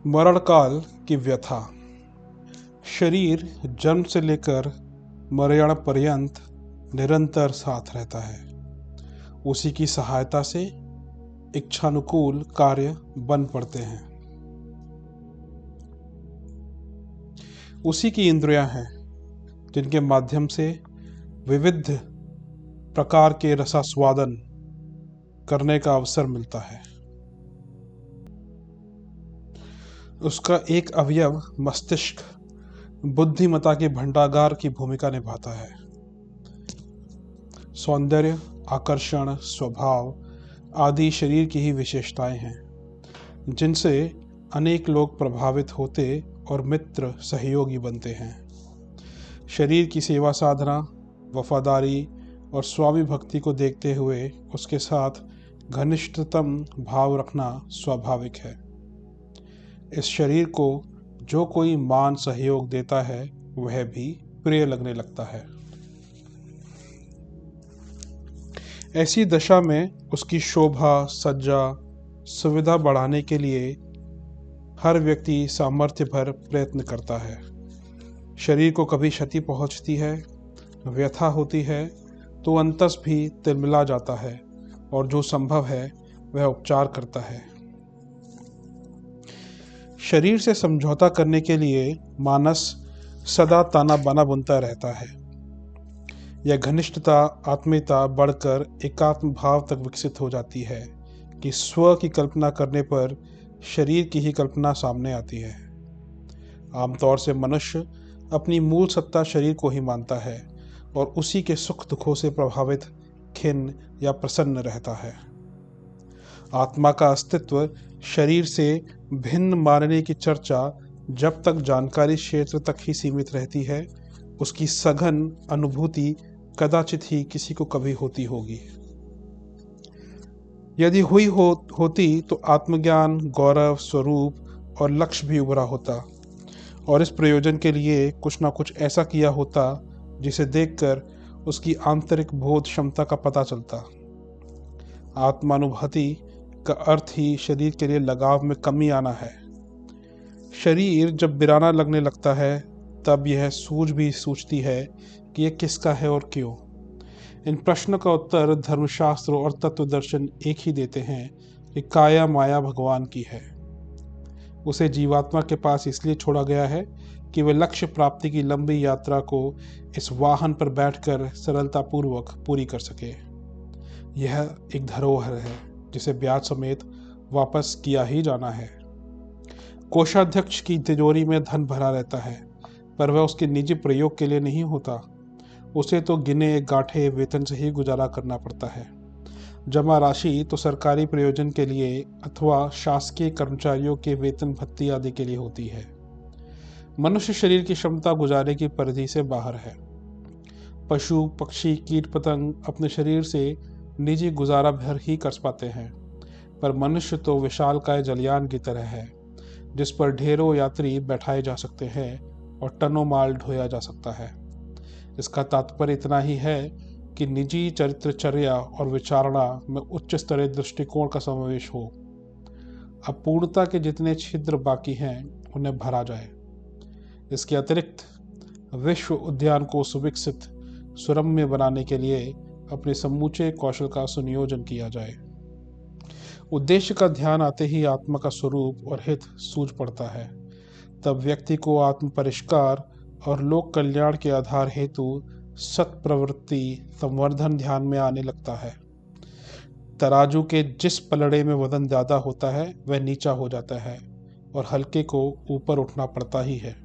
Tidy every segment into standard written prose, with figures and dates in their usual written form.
मरणकाल की व्यथा। शरीर जन्म से लेकर मरण पर्यंत निरंतर साथ रहता है। उसी की सहायता से इच्छानुकूल कार्य बन पड़ते हैं। उसी की इंद्रियां हैं जिनके माध्यम से विविध प्रकार के रसास्वादन करने का अवसर मिलता है। उसका एक अवयव मस्तिष्क बुद्धिमत्ता के भंडागार की भूमिका निभाता है। सौंदर्य, आकर्षण, स्वभाव आदि शरीर की ही विशेषताएं हैं जिनसे अनेक लोग प्रभावित होते और मित्र सहयोगी बनते हैं। शरीर की सेवा साधना, वफादारी और स्वामी भक्ति को देखते हुए उसके साथ घनिष्ठतम भाव रखना स्वाभाविक है। इस शरीर को जो कोई मान सहयोग देता है वह भी प्रिय लगने लगता है। ऐसी दशा में उसकी शोभा, सज्जा, सुविधा बढ़ाने के लिए हर व्यक्ति सामर्थ्य भर प्रयत्न करता है। शरीर को कभी क्षति पहुंचती है, व्यथा होती है तो अंतस भी तिलमिला जाता है और जो संभव है वह उपचार करता है। शरीर से समझौता करने के लिए मानस सदा ताना बाना बुनता रहता है। यह घनिष्ठता, आत्मीयता बढ़कर एकात्म भाव तक विकसित हो जाती है कि स्व की कल्पना करने पर शरीर की ही कल्पना सामने आती है। आमतौर से मनुष्य अपनी मूल सत्ता शरीर को ही मानता है और उसी के सुख दुखों से प्रभावित, खिन्न या प्रसन्न रहता है। आत्मा का अस्तित्व शरीर से भिन्न मानने की चर्चा जब तक जानकारी क्षेत्र तक ही सीमित रहती है, उसकी सघन अनुभूति कदाचित ही किसी को कभी होती होगी। यदि होती तो आत्मज्ञान, गौरव, स्वरूप और लक्ष्य भी उभरा होता और इस प्रयोजन के लिए कुछ ना कुछ ऐसा किया होता जिसे देखकर उसकी आंतरिक बोध क्षमता का पता चलता। आत्मानुभूति का अर्थ ही शरीर के लिए लगाव में कमी आना है। शरीर जब बिराना लगने लगता है तब यह सूझती है कि यह किसका है और क्यों। इन प्रश्नों का उत्तर धर्मशास्त्र और तत्व दर्शन एक ही देते हैं कि काया माया भगवान की है। उसे जीवात्मा के पास इसलिए छोड़ा गया है कि वह लक्ष्य प्राप्ति की लंबी यात्रा को इस वाहन पर बैठकर सरलतापूर्वक पूरी कर सके। यह एक धरोहर है जिसे ब्याज समेत वापस किया ही जाना है। कोषाध्यक्ष की तिजोरी में धन भरा रहता है पर वह उसके निजी प्रयोग के लिए नहीं होता। उसे तो गिने गांठे वेतन से ही गुजारा करना पड़ता है। जमा राशि तो सरकारी प्रयोजन के लिए अथवा शासकीय कर्मचारियों के वेतन भत्ती आदि के लिए होती है। मनुष्य शरीर की क्षमता गुजारे की परिधि से बाहर है। पशु, पक्षी, कीट पतंग अपने शरीर से निजी गुजारा भर ही कर पाते हैं, पर मनुष्य तो विशालकाय जलयान की तरह है जिस पर ढेरों यात्री बैठाए जा सकते हैं और टनों माल ढोया जा सकता है। इसका तात्पर्य इतना ही है कि निजी चरित्रचर्या और विचारणा में उच्च स्तरीय दृष्टिकोण का समावेश हो। अपूर्णता के जितने छिद्र बाकी हैं उन्हें भरा जाए। इसके अतिरिक्त विश्व उद्यान को सुविकसित, सुरम्य बनाने के लिए अपने समूचे कौशल का सुनियोजन किया जाए। उद्देश्य का ध्यान आते ही आत्मा का स्वरूप और हित सूझ पड़ता है। तब व्यक्ति को आत्म परिष्कार और लोक कल्याण के आधार हेतु सत्प्रवृत्ति संवर्धन ध्यान में आने लगता है। तराजू के जिस पलड़े में वजन ज्यादा होता है वह नीचा हो जाता है और हल्के को ऊपर उठना पड़ता ही है।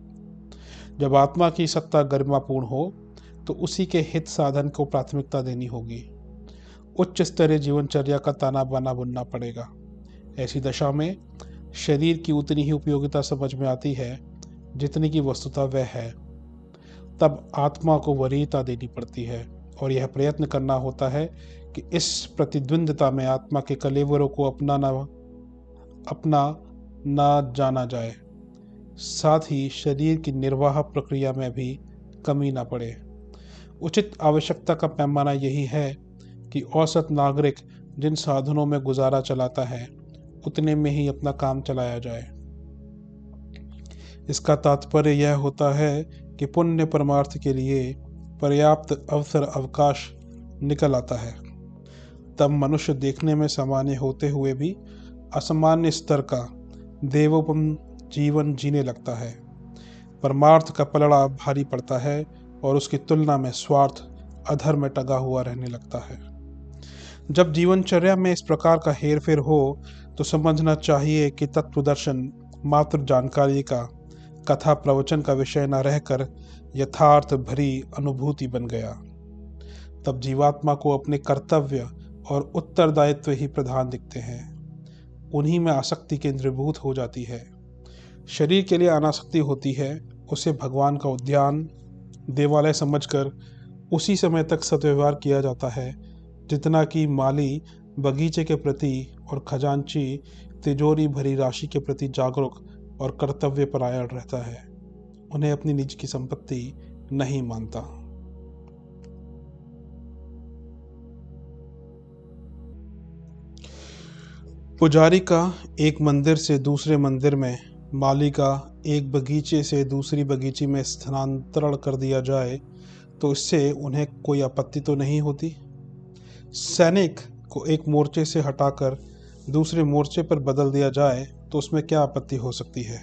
जब आत्मा की सत्ता गरिमापूर्ण हो तो उसी के हित साधन को प्राथमिकता देनी होगी। उच्च स्तरीय जीवनचर्या का ताना बाना बुनना पड़ेगा। ऐसी दशा में शरीर की उतनी ही उपयोगिता समझ में आती है जितनी की वस्तुतः वह है। तब आत्मा को वरीयता देनी पड़ती है और यह प्रयत्न करना होता है कि इस प्रतिद्वंद्विता में आत्मा के कलेवरों को अपना ना जाना जाए, साथ ही शरीर की निर्वाह प्रक्रिया में भी कमी ना पड़े। उचित आवश्यकता का पैमाना यही है कि औसत नागरिक जिन साधनों में गुजारा चलाता है उतने में ही अपना काम चलाया जाए। इसका तात्पर्य यह होता है कि पुण्य परमार्थ के लिए पर्याप्त अवसर अवकाश निकल आता है। तब मनुष्य देखने में सामान्य होते हुए भी असामान्य स्तर का देवोपम जीवन जीने लगता है। परमार्थ का पलड़ा भारी पड़ता है और उसकी तुलना में स्वार्थ अधर में टंगा हुआ रहने लगता है। जब जीवनचर्या में इस प्रकार का हेरफेर हो तो समझना चाहिए कि तत्वदर्शन मात्र जानकारी का, कथा प्रवचन का विषय न रहकर यथार्थ भरी अनुभूति बन गया। तब जीवात्मा को अपने कर्तव्य और उत्तरदायित्व ही प्रधान दिखते हैं। उन्हीं में आसक्ति केंद्रीभूत हो जाती है। शरीर के लिए अनासक्ति होती है, उसे भगवान का उद्यान देवालय समझकर उसी समय तक सद्व्यवहार किया जाता है जितना कि माली बगीचे के प्रति और खजांची तिजोरी भरी राशि के प्रति जागरूक और कर्तव्य परायण रहता है। उन्हें अपनी निज की संपत्ति नहीं मानता। पुजारी का एक मंदिर से दूसरे मंदिर में, माली का एक बगीचे से दूसरी बगीचे में स्थानांतरण कर दिया जाए तो इससे उन्हें कोई आपत्ति तो नहीं होती। सैनिक को एक मोर्चे से हटाकर दूसरे मोर्चे पर बदल दिया जाए तो उसमें क्या आपत्ति हो सकती है।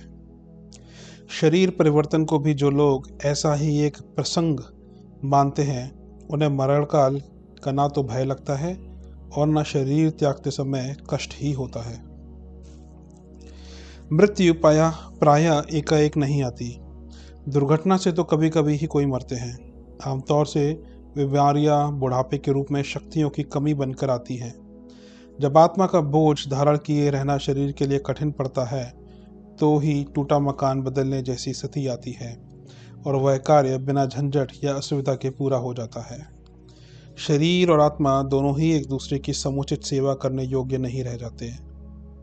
शरीर परिवर्तन को भी जो लोग ऐसा ही एक प्रसंग मानते हैं, उन्हें मरणकाल का ना तो भय लगता है और न शरीर त्यागते समय कष्ट ही होता है। मृत्यु प्रायः एकाएक नहीं आती। दुर्घटना से तो कभी कभी ही कोई मरते हैं। आमतौर से बीमारियां बुढ़ापे के रूप में शक्तियों की कमी बनकर आती हैं। जब आत्मा का बोझ धारण किए रहना शरीर के लिए कठिन पड़ता है तो ही टूटा मकान बदलने जैसी स्थिति आती है और वह कार्य बिना झंझट या असुविधा के पूरा हो जाता है। शरीर और आत्मा दोनों ही एक दूसरे की समुचित सेवा करने योग्य नहीं रह जाते,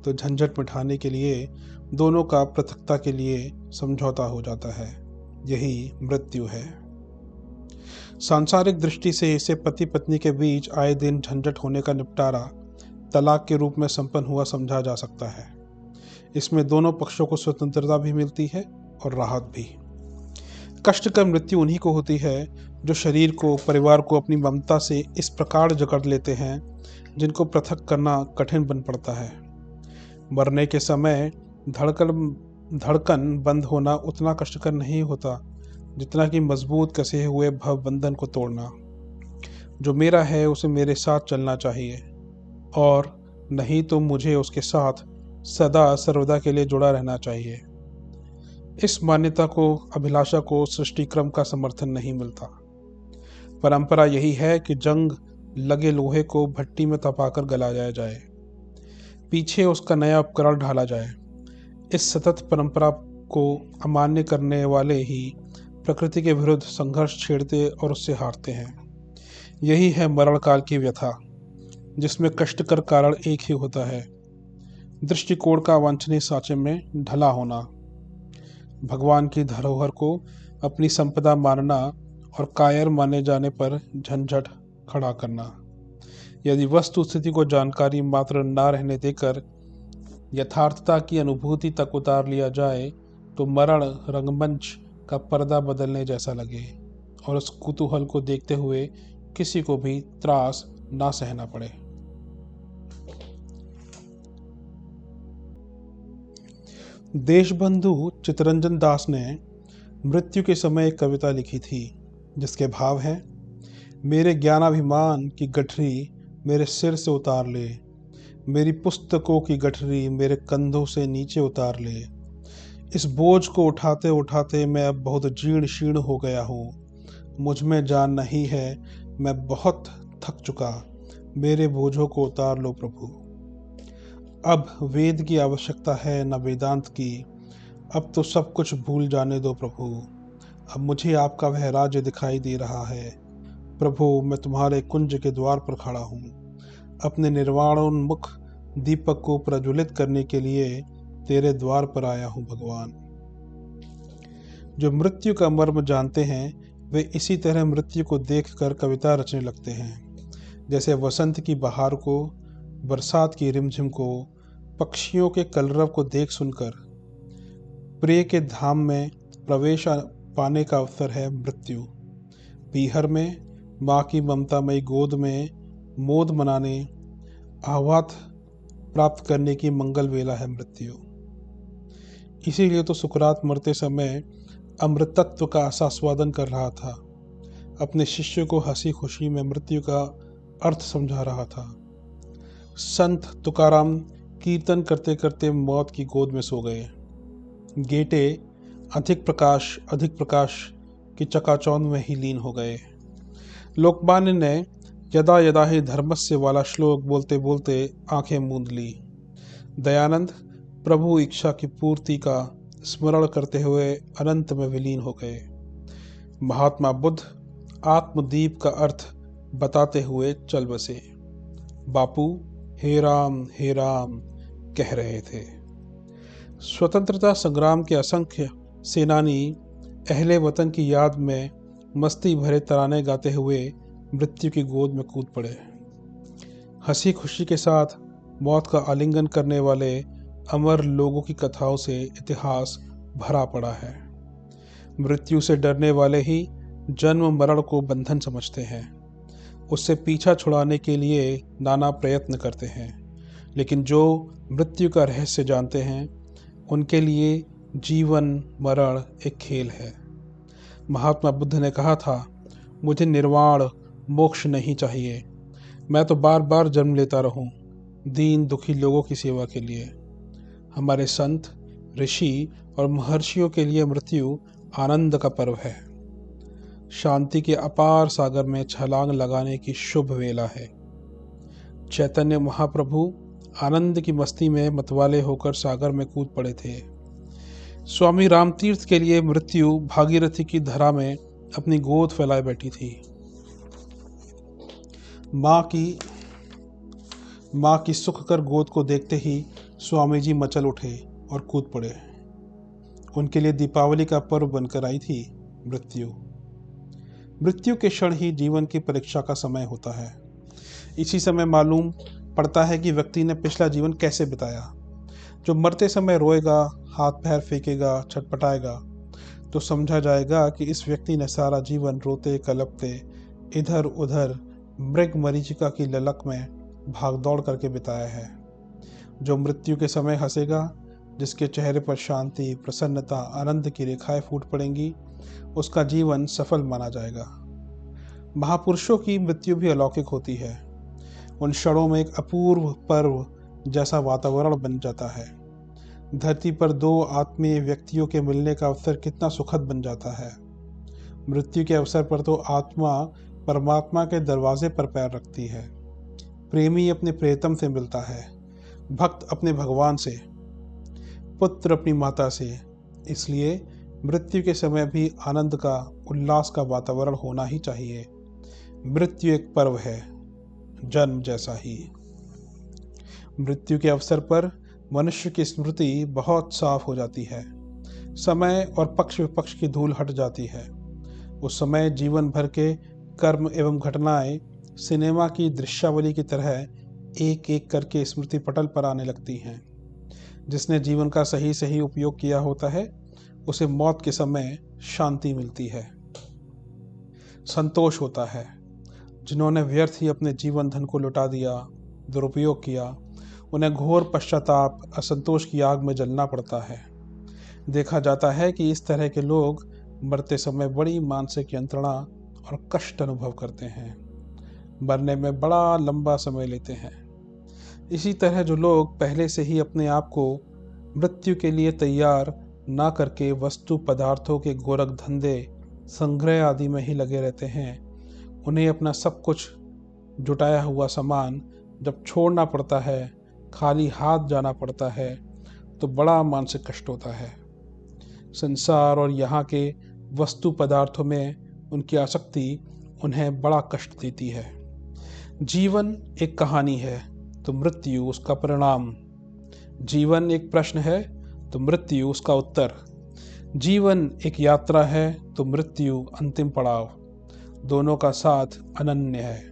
तो झंझट मिटाने के लिए दोनों का पृथकता के लिए समझौता हो जाता है। यही मृत्यु है। सांसारिक दृष्टि से इसे पति पत्नी के बीच आए दिन झंझट होने का निपटारा तलाक के रूप में संपन्न हुआ समझा जा सकता है। इसमें दोनों पक्षों को स्वतंत्रता भी मिलती है और राहत भी। कष्टकर मृत्यु उन्हीं को होती है जो शरीर को, परिवार को अपनी ममता से इस प्रकार जकड़ लेते हैं जिनको पृथक करना कठिन बन पड़ता है। मरने के समय धड़कन बंद होना उतना कष्टकर नहीं होता जितना कि मजबूत कसे हुए भवबंधन को तोड़ना। जो मेरा है उसे मेरे साथ चलना चाहिए और नहीं तो मुझे उसके साथ सदा सर्वदा के लिए जुड़ा रहना चाहिए। इस मान्यता को, अभिलाषा को सृष्टि क्रम का समर्थन नहीं मिलता। परंपरा यही है कि जंग लगे लोहे को भट्टी में तपाकर गलाया जाए, पीछे उसका नया उपकरण ढाला जाए। इस सतत परंपरा को अमान्य करने वाले ही प्रकृति के विरुद्ध संघर्ष छेड़ते और उससे हारते हैं। यही है मरण काल की व्यथा, जिसमें कष्टकर कारण एक ही होता है, दृष्टिकोण का वांछनीय साँचे में ढला होना। भगवान की धरोहर को अपनी संपदा मानना और कायर माने जाने पर झंझट खड़ा करना। यदि वस्तु स्थिति को जानकारी मात्र न रहने देकर यथार्थता की अनुभूति तक उतार लिया जाए तो मरण रंगमंच का पर्दा बदलने जैसा लगे और उस कुतूहल को देखते हुए किसी को भी त्रास ना सहना पड़े। देशबंधु चित्तरंजन दास ने मृत्यु के समय एक कविता लिखी थी जिसके भाव हैं: मेरे ज्ञानाभिमान की गठरी मेरे सिर से उतार ले, मेरी पुस्तकों की गठरी मेरे कंधों से नीचे उतार ले। इस बोझ को उठाते उठाते मैं अब बहुत जीर्ण शीर्ण हो गया हूँ। मुझ में जान नहीं है, मैं बहुत थक चुका, मेरे बोझों को उतार लो प्रभु। अब वेद की आवश्यकता है न वेदांत की, अब तो सब कुछ भूल जाने दो प्रभु। अब मुझे आपका वह राज्य दिखाई दे रहा है प्रभु, मैं तुम्हारे कुंज के द्वार पर खड़ा हूँ। अपने निर्वाणोन्मुख दीपक को प्रज्वलित करने के लिए तेरे द्वार पर आया हूँ भगवान। जो मृत्यु का मर्म जानते हैं वे इसी तरह मृत्यु को देखकर कविता रचने लगते हैं, जैसे वसंत की बहार को, बरसात की रिमझिम को, पक्षियों के कलरव को देख सुनकर। प्रिय के धाम में प्रवेश पाने का अवसर है मृत्यु। पीहर में माँ की ममतामयी गोद में मोद मनाने, आह्वात प्राप्त करने की मंगल वेला है मृत्यु। इसीलिए तो सुकरात मरते समय अमृतत्व का आस्वादन कर रहा था, अपने शिष्य को हंसी खुशी में मृत्यु का अर्थ समझा रहा था। संत तुकाराम कीर्तन करते करते मौत की गोद में सो गए। गेटे अधिक प्रकाश की चकाचौंध में ही लीन हो गए। लोकमान्य ने यदा यदा ही धर्मस्य वाला श्लोक बोलते बोलते आंखें मूंद ली। दयानंद प्रभु इच्छा की पूर्ति का स्मरण करते हुए अनंत में विलीन हो गए। महात्मा बुद्ध आत्मदीप का अर्थ बताते हुए चल बसे। बापू हे राम कह रहे थे। स्वतंत्रता संग्राम के असंख्य सेनानी अहले वतन की याद में मस्ती भरे तराने गाते हुए मृत्यु की गोद में कूद पड़े। हंसी खुशी के साथ मौत का आलिंगन करने वाले अमर लोगों की कथाओं से इतिहास भरा पड़ा है। मृत्यु से डरने वाले ही जन्म मरण को बंधन समझते हैं, उससे पीछा छुड़ाने के लिए नाना प्रयत्न करते हैं। लेकिन जो मृत्यु का रहस्य जानते हैं, उनके लिए जीवन मरण एक खेल है। महात्मा बुद्ध ने कहा था, मुझे निर्वाण मोक्ष नहीं चाहिए, मैं तो बार बार जन्म लेता रहूं दीन दुखी लोगों की सेवा के लिए। हमारे संत ऋषि और महर्षियों के लिए मृत्यु आनंद का पर्व है। शांति के अपार सागर में छलांग लगाने की शुभ वेला है। चैतन्य महाप्रभु आनंद की मस्ती में मतवाले होकर सागर में कूद पड़े थे। स्वामी रामतीर्थ के लिए मृत्यु भागीरथी की धरा में अपनी गोद फैलाए बैठी थी। माँ की सुख कर गोद को देखते ही स्वामी जी मचल उठे और कूद पड़े। उनके लिए दीपावली का पर्व बनकर आई थी मृत्यु के क्षण ही जीवन की परीक्षा का समय होता है। इसी समय मालूम पड़ता है कि व्यक्ति ने पिछला जीवन कैसे बिताया। जो मरते समय रोएगा, हाथ पैर फेंकेगा, छटपटाएगा, तो समझा जाएगा कि इस व्यक्ति ने सारा जीवन रोते कलपते इधर उधर मृग मरीचिका की ललक में भागदौड़ करके बिताया है। जो मृत्यु के समय हंसेगा, जिसके चेहरे पर शांति, प्रसन्नता, आनंद की रेखाएं फूट पड़ेंगी, उसका जीवन सफल माना जाएगा। महापुरुषों की मृत्यु भी अलौकिक होती है। उन क्षणों में एक अपूर्व पर्व जैसा वातावरण बन जाता है। धरती पर दो आत्मीय व्यक्तियों के मिलने का अवसर कितना सुखद बन जाता है। मृत्यु के अवसर पर तो आत्मा परमात्मा के दरवाजे पर पैर रखती है। प्रेमी अपने प्रियतम से मिलता है, भक्त अपने भगवान से, पुत्र अपनी माता से। इसलिए मृत्यु के समय भी आनंद का, उल्लास का वातावरण होना ही चाहिए। मृत्यु एक पर्व है, जन्म जैसा ही। मृत्यु के अवसर पर मनुष्य की स्मृति बहुत साफ हो जाती है। समय और पक्ष विपक्ष की धूल हट जाती है। उस समय जीवन भर के कर्म एवं घटनाएं सिनेमा की दृश्यावली की तरह एक एक करके स्मृति पटल पर आने लगती हैं। जिसने जीवन का सही सही उपयोग किया होता है, उसे मौत के समय शांति मिलती है, संतोष होता है। जिन्होंने व्यर्थ ही अपने जीवन धन को लुटा दिया, दुरुपयोग किया, उन्हें घोर पश्चाताप, असंतोष की आग में जलना पड़ता है। देखा जाता है कि इस तरह के लोग मरते समय बड़ी मानसिक यंत्रणा और कष्ट अनुभव करते हैं, मरने में बड़ा लंबा समय लेते हैं। इसी तरह जो लोग पहले से ही अपने आप को मृत्यु के लिए तैयार ना करके वस्तु पदार्थों के गोरख धंधे, संग्रह आदि में ही लगे रहते हैं, उन्हें अपना सब कुछ जुटाया हुआ सामान जब छोड़ना पड़ता है, खाली हाथ जाना पड़ता है, तो बड़ा मानसिक कष्ट होता है। संसार और यहाँ के वस्तु पदार्थों में उनकी आसक्ति उन्हें बड़ा कष्ट देती है। जीवन एक कहानी है तो मृत्यु उसका परिणाम। जीवन एक प्रश्न है तो मृत्यु उसका उत्तर। जीवन एक यात्रा है तो मृत्यु अंतिम पड़ाव। दोनों का साथ अनन्य है।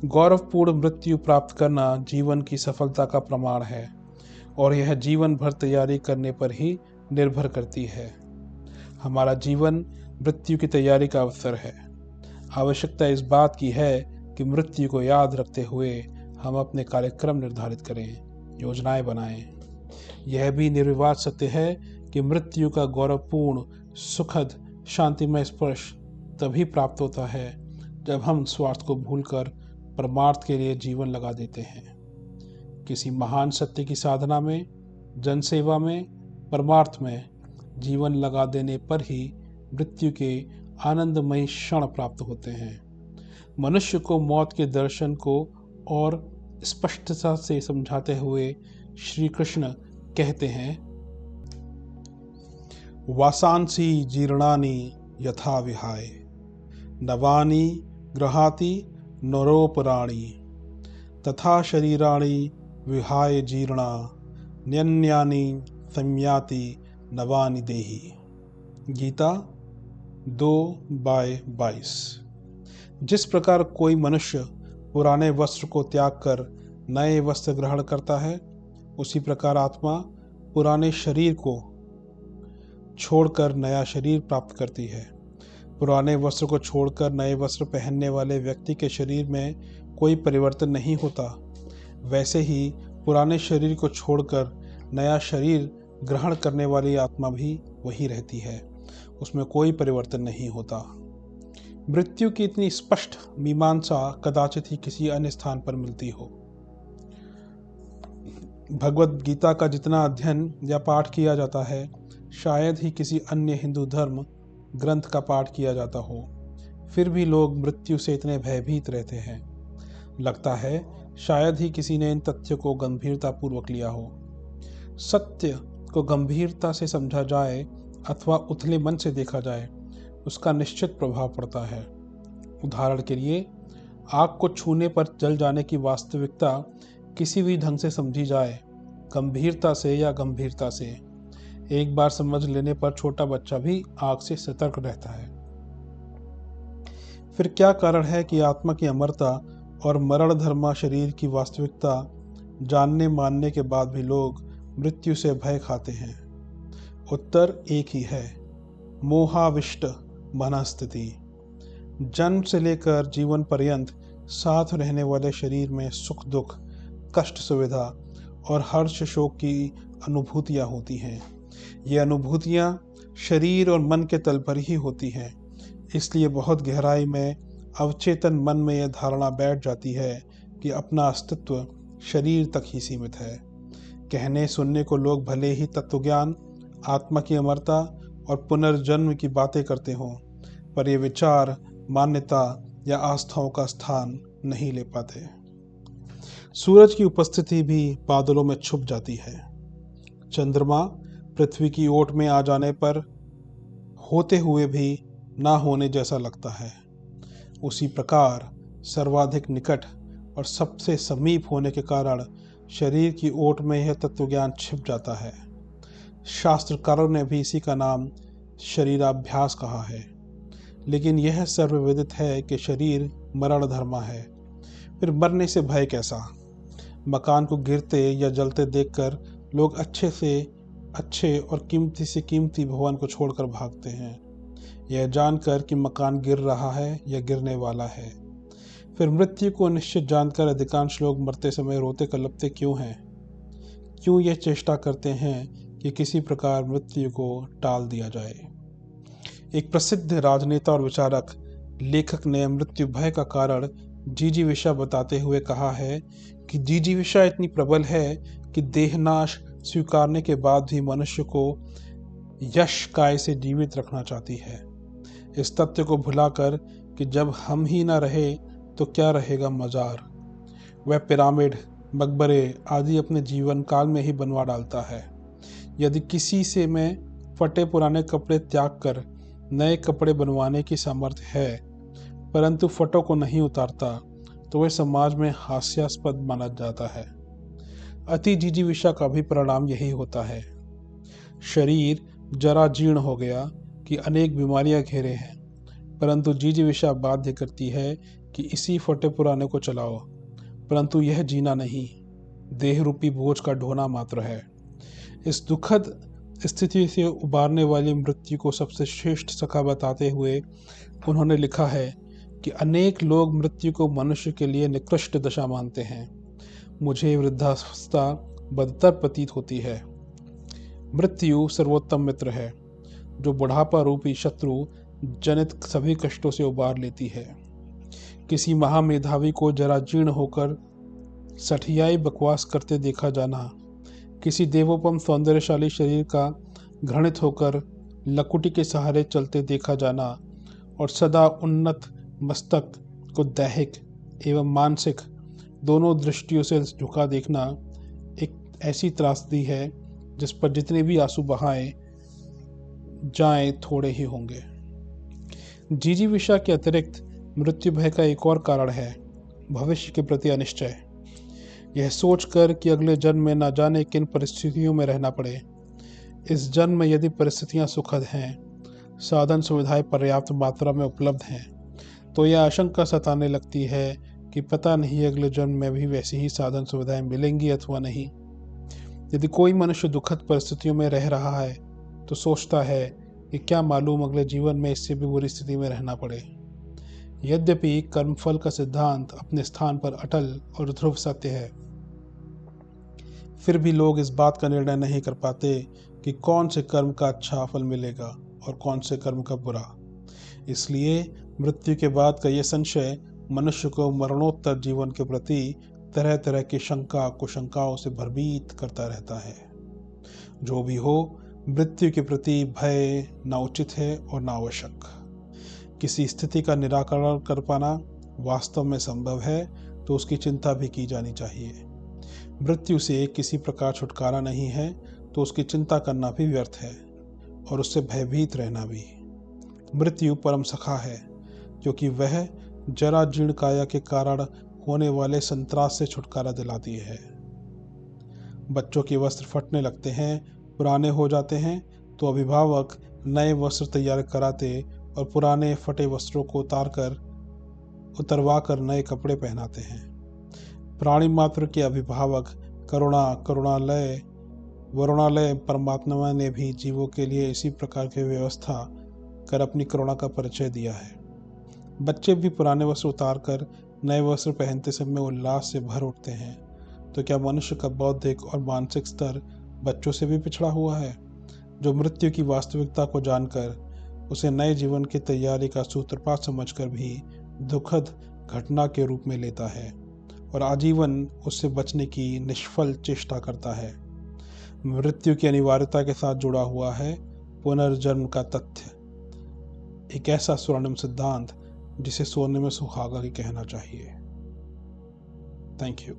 गौरवपूर्ण मृत्यु प्राप्त करना जीवन की सफलता का प्रमाण है और यह जीवन भर तैयारी करने पर ही निर्भर करती है। हमारा जीवन मृत्यु की तैयारी का अवसर है। आवश्यकता इस बात की है कि मृत्यु को याद रखते हुए हम अपने कार्यक्रम निर्धारित करें, योजनाएं बनाएं। यह भी निर्विवाद सत्य है कि मृत्यु का गौरवपूर्ण, सुखद, शांतिमय स्पर्श तभी प्राप्त होता है जब हम स्वार्थ को भूलकर परमार्थ के लिए जीवन लगा देते हैं। किसी महान सत्य की साधना में, जनसेवा में, परमार्थ में जीवन लगा देने पर ही मृत्यु के आनंदमयी क्षण प्राप्त होते हैं। मनुष्य को मौत के दर्शन को और स्पष्टता से समझाते हुए श्री कृष्ण कहते हैं, वासांसी जीर्णानि यथा विहाय, नवानि गृहाति नरोपराणि, तथा शरीराणि विहाय जीर्णा, न्यन्यानि संयाति नवानि देहि। गीता 2:22। जिस प्रकार कोई मनुष्य पुराने वस्त्र को त्याग कर नए वस्त्र ग्रहण करता है, उसी प्रकार आत्मा पुराने शरीर को छोड़कर नया शरीर प्राप्त करती है। पुराने वस्त्र को छोड़कर नए वस्त्र पहनने वाले व्यक्ति के शरीर में कोई परिवर्तन नहीं होता। वैसे ही पुराने शरीर को छोड़कर नया शरीर ग्रहण करने वाली आत्मा भी वही रहती है, उसमें कोई परिवर्तन नहीं होता। मृत्यु की इतनी स्पष्ट मीमांसा कदाचित ही किसी अन्य स्थान पर मिलती हो। भगवद गीता का जितना अध्ययन या पाठ किया जाता है, शायद ही किसी अन्य हिंदू धर्म ग्रंथ का पाठ किया जाता हो। फिर भी लोग मृत्यु से इतने भयभीत रहते हैं। लगता है शायद ही किसी ने इन तथ्यों को गंभीरतापूर्वक लिया हो। सत्य को गंभीरता से समझा जाए अथवा उथले मन से देखा जाए, उसका निश्चित प्रभाव पड़ता है। उदाहरण के लिए, आग को छूने पर जल जाने की वास्तविकता किसी भी ढंग से समझी जाए, गंभीरता से या गंभीरता से, एक बार समझ लेने पर छोटा बच्चा भी आग से सतर्क रहता है। फिर क्या कारण है कि आत्मा की अमरता और मरण धर्मा शरीर की वास्तविकता जानने मानने के बाद भी लोग मृत्यु से भय खाते हैं? उत्तर एक ही है, मोहाविष्ट मनस्थिति। जन्म से लेकर जीवन पर्यंत साथ रहने वाले शरीर में सुख दुख, कष्ट सुविधा और हर्ष शोक की अनुभूतियाँ होती हैं। ये अनुभूतियाँ शरीर और मन के तल पर ही होती हैं। इसलिए बहुत गहराई में अवचेतन मन में यह धारणा बैठ जाती है कि अपना अस्तित्व शरीर तक ही सीमित है। कहने सुनने को लोग भले ही तत्वज्ञान, आत्मा की अमरता और पुनर्जन्म की बातें करते हों, पर ये विचार, मान्यता या आस्थाओं का स्थान नहीं ले पाते। सूरज की उपस्थिति भी बादलों में छुप जाती है। चंद्रमा पृथ्वी की ओट में आ जाने पर होते हुए भी ना होने जैसा लगता है। उसी प्रकार सर्वाधिक निकट और सबसे समीप होने के कारण शरीर की ओट में यह तत्वज्ञान छिप जाता है। शास्त्रकारों ने भी इसी का नाम शरीराभ्यास कहा है। लेकिन यह सर्वविदित है कि शरीर मरण धर्मा है। फिर मरने से भय कैसा? मकान को गिरते या जलते देखकर लोग अच्छे और कीमती से कीमती भवन को छोड़कर भागते हैं, यह जानकर कि मकान गिर रहा है या गिरने वाला है। फिर मृत्यु को निश्चित जानकर अधिकांश लोग मरते समय रोते कलपते क्यों हैं? क्यों यह चेष्टा करते हैं कि किसी प्रकार मृत्यु को टाल दिया जाए? एक प्रसिद्ध राजनेता और विचारक लेखक ने मृत्यु भय का कारण जिजीविषा बताते हुए कहा है कि जिजीविषा इतनी प्रबल है कि देहनाश स्वीकारने के बाद भी मनुष्य को यश काय से जीवित रखना चाहती है। इस तथ्य को भुलाकर कि जब हम ही न रहे तो क्या रहेगा मजार, वह पिरामिड, मकबरे आदि अपने जीवन काल में ही बनवा डालता है। यदि किसी से में फटे पुराने कपड़े त्याग कर नए कपड़े बनवाने की सामर्थ्य है, परंतु फटों को नहीं उतारता, तो वह समाज में हास्यास्पद माना जाता है। अति जिजीविषा का भी परिणाम यही होता है। शरीर जरा जीर्ण हो गया कि अनेक बीमारियां घेरे हैं, परंतु जिजीविषा बाध्य करती है कि इसी फटे पुराने को चलाओ, परंतु यह जीना नहीं, देह रूपी बोझ का ढोना मात्र है। इस दुखद स्थिति से उबारने वाली मृत्यु को सबसे श्रेष्ठ सखा बताते हुए उन्होंने लिखा है कि अनेक लोग मृत्यु को मनुष्य के लिए निकृष्ट दशा मानते हैं। मुझे वृद्धावस्था बदतर प्रतीत होती है। मृत्यु सर्वोत्तम मित्र है जो बुढ़ापा रूपी शत्रु जनित सभी कष्टों से उबार लेती है। किसी महामेधावी को जरा जीर्ण होकर सठियाई बकवास करते देखा जाना, किसी देवोपम सौंदर्यशाली शरीर का घृणित होकर लकुटी के सहारे चलते देखा जाना और सदा उन्नत मस्तक को दैहिक एवं मानसिक दोनों दृष्टियों से झुका देखना एक ऐसी त्रासदी है जिस पर जितने भी आंसू बहाए जाएं थोड़े ही होंगे। जिजीविषा के अतिरिक्त मृत्यु भय का एक और कारण है भविष्य के प्रति अनिश्चय। यह सोचकर कि अगले जन्म में न जाने किन परिस्थितियों में रहना पड़े। इस जन्म में यदि परिस्थितियां सुखद हैं, साधन सुविधाएं पर्याप्त मात्रा में उपलब्ध हैं, तो यह आशंका सताने लगती है कि पता नहीं अगले जन्म में भी वैसी ही साधन सुविधाएं मिलेंगी अथवा नहीं। यदि कोई मनुष्य दुखद परिस्थितियों में रह रहा है तो सोचता है कि क्या मालूम अगले जीवन में इससे भी बुरी स्थिति में रहना पड़े। यद्यपि कर्मफल का सिद्धांत अपने स्थान पर अटल और ध्रुव सत्य है, फिर भी लोग इस बात का निर्णय नहीं कर पाते कि कौन से कर्म का अच्छा फल मिलेगा और कौन से कर्म का बुरा। इसलिए मृत्यु के बाद का यह संशय मनुष्य को मरणोत्तर जीवन के प्रति तरह तरह की शंका कुशंकाओं से भरभीत करता रहता है। जो भी हो, मृत्यु के प्रति भय ना उचित है और ना आवश्यक। किसी स्थिति का निराकरण कर पाना वास्तव में संभव है तो उसकी चिंता भी की जानी चाहिए। मृत्यु से किसी प्रकार छुटकारा नहीं है तो उसकी चिंता करना भी व्यर्थ है और उससे भयभीत रहना भी। मृत्यु परम सखा है क्योंकि वह जरा जीर्ण काया के कारण होने वाले संत्रास से छुटकारा दिलाती है। बच्चों के वस्त्र फटने लगते हैं, पुराने हो जाते हैं तो अभिभावक नए वस्त्र तैयार कराते और पुराने फटे वस्त्रों को उतरवा कर नए कपड़े पहनाते हैं। प्राणी मात्र के अभिभावक वरुणालय परमात्मा ने भी जीवों के लिए इसी प्रकार की व्यवस्था कर अपनी करुणा का परिचय दिया है। बच्चे भी पुराने वस्त्र उतार कर नए वस्त्र पहनते समय उल्लास से भर उठते हैं, तो क्या मनुष्य का बौद्धिक और मानसिक स्तर बच्चों से भी पिछड़ा हुआ है, जो मृत्यु की वास्तविकता को जानकर उसे नए जीवन की तैयारी का सूत्रपात समझकर भी दुखद घटना के रूप में लेता है और आजीवन उससे बचने की निष्फल चेष्टा करता है। मृत्यु की अनिवार्यता के साथ जुड़ा हुआ है पुनर्जन्म का तथ्य, एक ऐसा स्वर्णिम सिद्धांत जिसे सोने में सुहागा ही कहना चाहिए। Thank you.